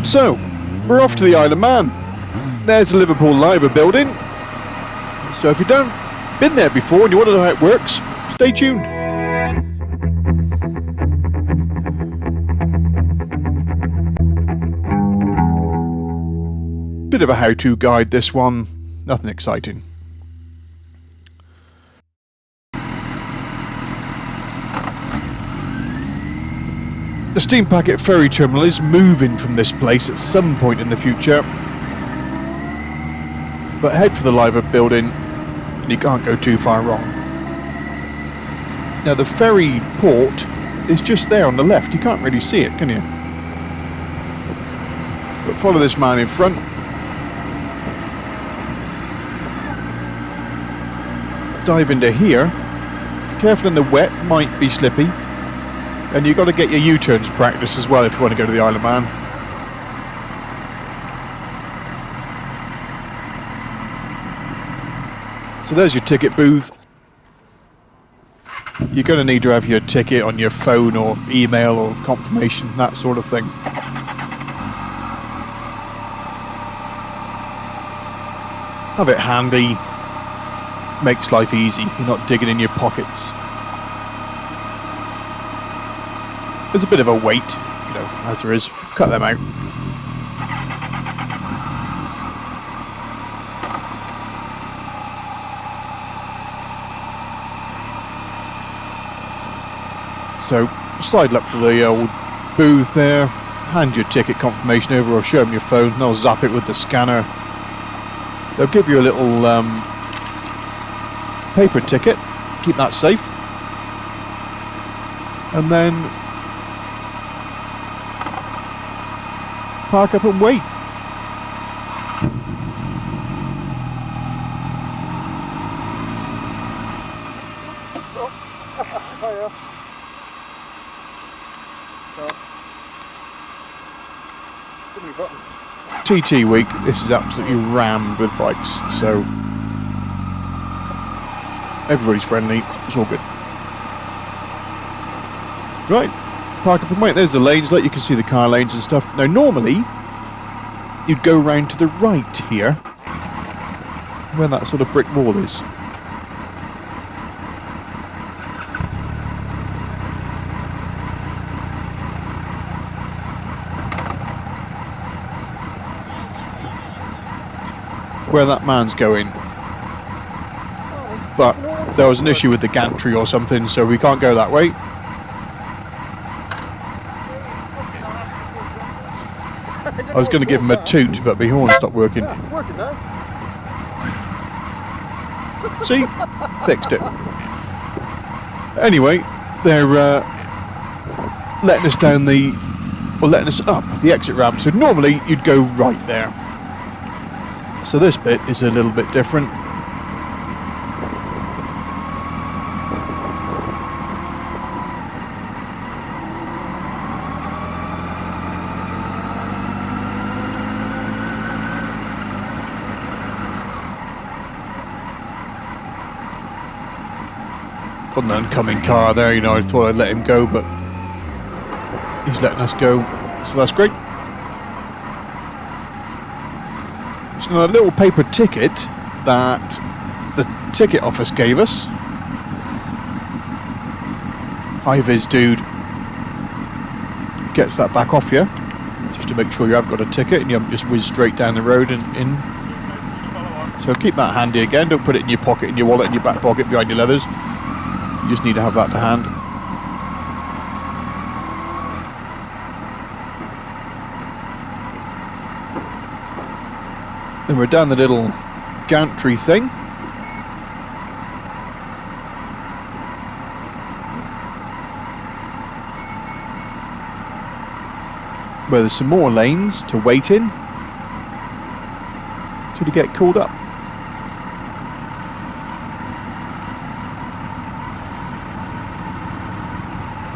So, we're off to the Isle of Man. There's the Liverpool Liver building. So if you don't been there before and you want to know how it works, stay tuned. Bit of a how-to guide, this one. Nothing exciting. The steam packet ferry terminal is moving from this place at some point in the future. But head for the Liver building and you can't go too far wrong. Now the ferry port is just there on the left. You can't really see it, can you? But follow this man in front. Dive into here. Careful in the wet, might be slippy. And you've got to get your U-turns practice as well if you want to go to the Isle of Man. So there's your ticket booth. You're going to need to have your ticket on your phone or email or confirmation, that sort of thing. Have it handy. Makes life easy. You're not digging in your pockets. There's a bit of a wait, you know, as there is. Cut them out. So, slide up to the old booth there, hand your ticket confirmation over or show them your phone, and they'll zap it with the scanner. They'll give you a little paper ticket, keep that safe, and then park up and wait. TT week, this is absolutely rammed with bikes, so everybody's friendly, it's all good. Right, park up and wait. There's the lanes, like you can see the car lanes and stuff. Now normally you'd go round to the right here where that sort of brick wall is. Where that man's going. But there was an issue with the gantry or something, so we can't go that way. I was going to give him a toot, but my horn stopped working. See? Fixed it. Anyway, they're letting us down letting us up the exit ramp. So normally you'd go right there. So this bit is a little bit different. Got an oncoming car there, you know, I thought I'd let him go, but he's letting us go, so that's great. So a little paper ticket that the ticket office gave us. High-vis dude gets that back off you, just to make sure you have got a ticket and you haven't just whizzed straight down the road and in. So keep that handy again, don't put it in your pocket, in your wallet, in your back pocket, behind your leathers. You just need to have that to hand. Then we're down the little gantry thing. Where there's some more lanes to wait in till you get called up.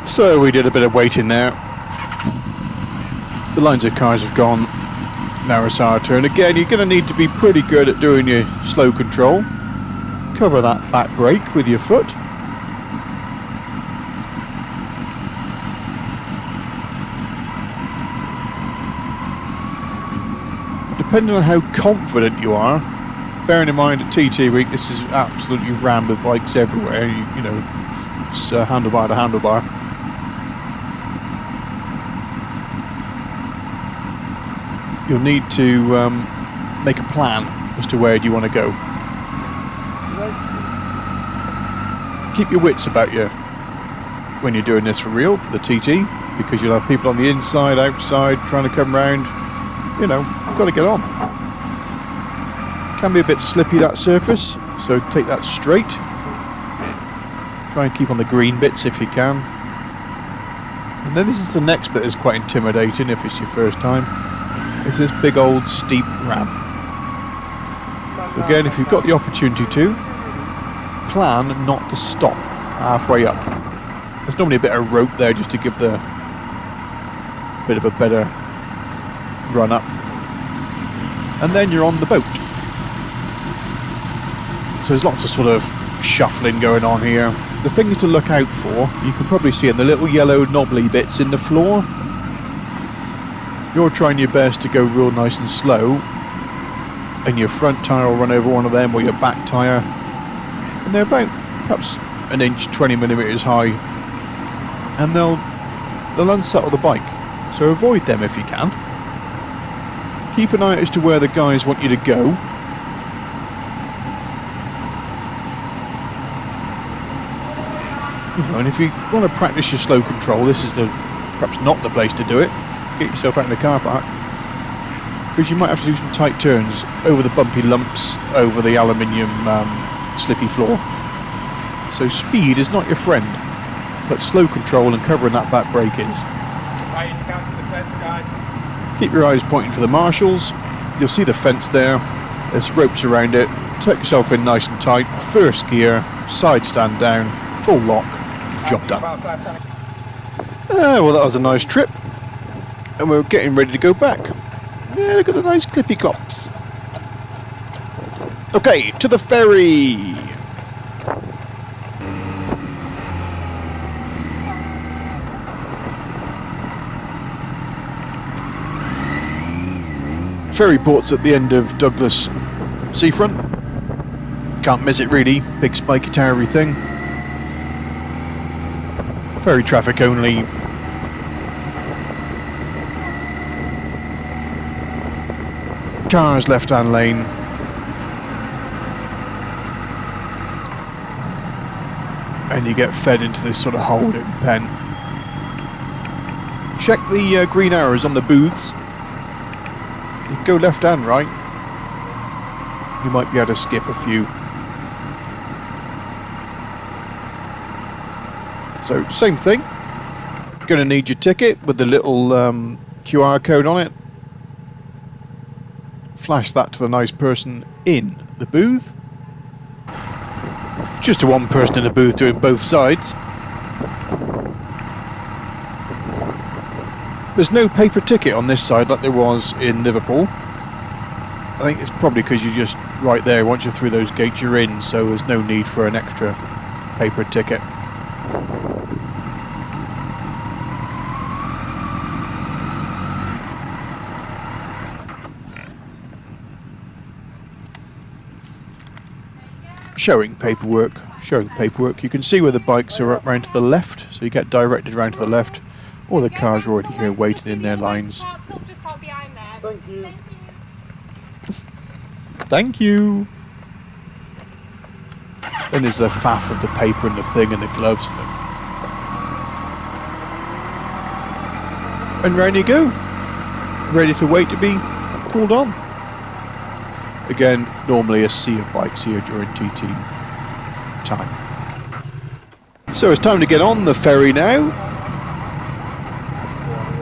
So we did a bit of waiting there. The lines of cars have gone. Now it's our turn. Again, you're going to need to be pretty good at doing your slow control. Cover that back brake with your foot. depending on how confident you are, bearing in mind at TT week this is absolutely rammed with bikes everywhere, you know, it's handlebar to handlebar. You'll need to make a plan as to where you want to go. Keep your wits about you when you're doing this for real, for the TT, because you'll have people on the inside, outside, trying to come round. You know, you've got to get on. Can be a bit slippy, that surface, so take that straight. Try and keep on the green bits if you can. And then this is the next bit that's quite intimidating if it's your first time. It's this big old steep ramp. So again, if you've got the opportunity to, plan not to stop halfway up. There's normally a bit of rope there just to give the bit of a better run up. And then you're on the boat. So there's lots of sort of shuffling going on here. The things to look out for, you can probably see in the little yellow knobbly bits in the floor. You're trying your best to go real nice and slow, and your front tyre will run over one of them, or your back tyre, and they're about perhaps an inch 20 millimeters high, and they'll unsettle the bike, so avoid them if you can. Keep an eye as to where the guys want you to go. You know, and if you want to practice your slow control, this is perhaps not the place to do it. Get yourself out in the car park, because you might have to do some tight turns over the bumpy lumps, over the aluminium slippy floor. So speed is not your friend, but slow control and covering that back brake is. Keep your eyes pointing for the marshals. You'll see the fence there. There's ropes around it. Tuck yourself in nice and tight. First gear, side stand down, full lock, job done. Well, that was a nice trip. And we're getting ready to go back. Yeah, look at the nice clippy clops. Okay, to the ferry. Ferry port's at the end of Douglas seafront. Can't miss it really. Big spiky towery thing. Ferry traffic only. Cars left hand lane. And you get fed into this sort of holding pen. Check the green arrows on the booths. You can go left and right. You might be able to skip a few. So same thing. You're going to need your ticket with the little QR code on it. Flash that to the nice person in the booth. Just to one person in the booth doing both sides. There's no paper ticket on this side like there was in Liverpool. I think it's probably because you're just right there. Once you're through those gates you're in, so there's no need for an extra paper ticket. Showing paperwork. You can see where the bikes are up round to the left, so you get directed round to the left, or the cars are already here waiting in their lines. Thank you. Thank you. Then there's the faff of the paper and the thing and the gloves and round you go, ready to wait to be called on. Again, normally a sea of bikes here during TT time. So it's time to get on the ferry now.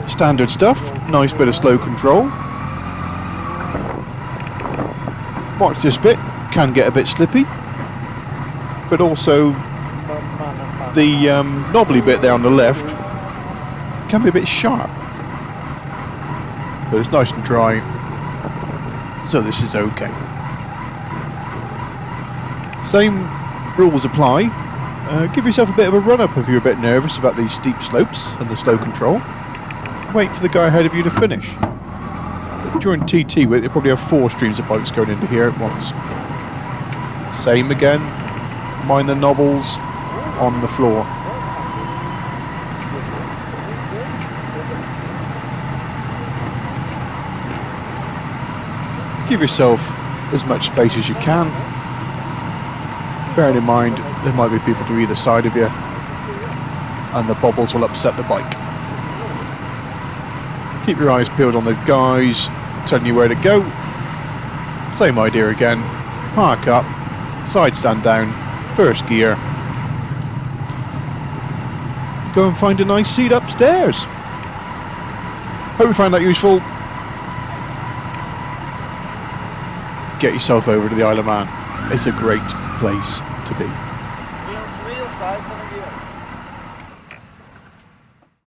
Standard stuff, nice bit of slow control. Watch this bit, can get a bit slippy, but also the knobbly bit there on the left can be a bit sharp, but it's nice and dry, so this is okay. Same rules apply. Give yourself a bit of a run up if you're a bit nervous about these steep slopes and the slow control. Wait for the guy ahead of you to finish. During TT, they probably have 4 streams of bikes going into here at once. Same again, minor knobbles on the floor. Give yourself as much space as you can. Bearing in mind there might be people to either side of you, and the bobbles will upset the bike. Keep your eyes peeled on the guys telling you where to go. Same idea again. Park up, side stand down, first gear. Go and find a nice seat upstairs. Hope you find that useful. Get yourself over to the Isle of Man. It's a great place to be. Real size.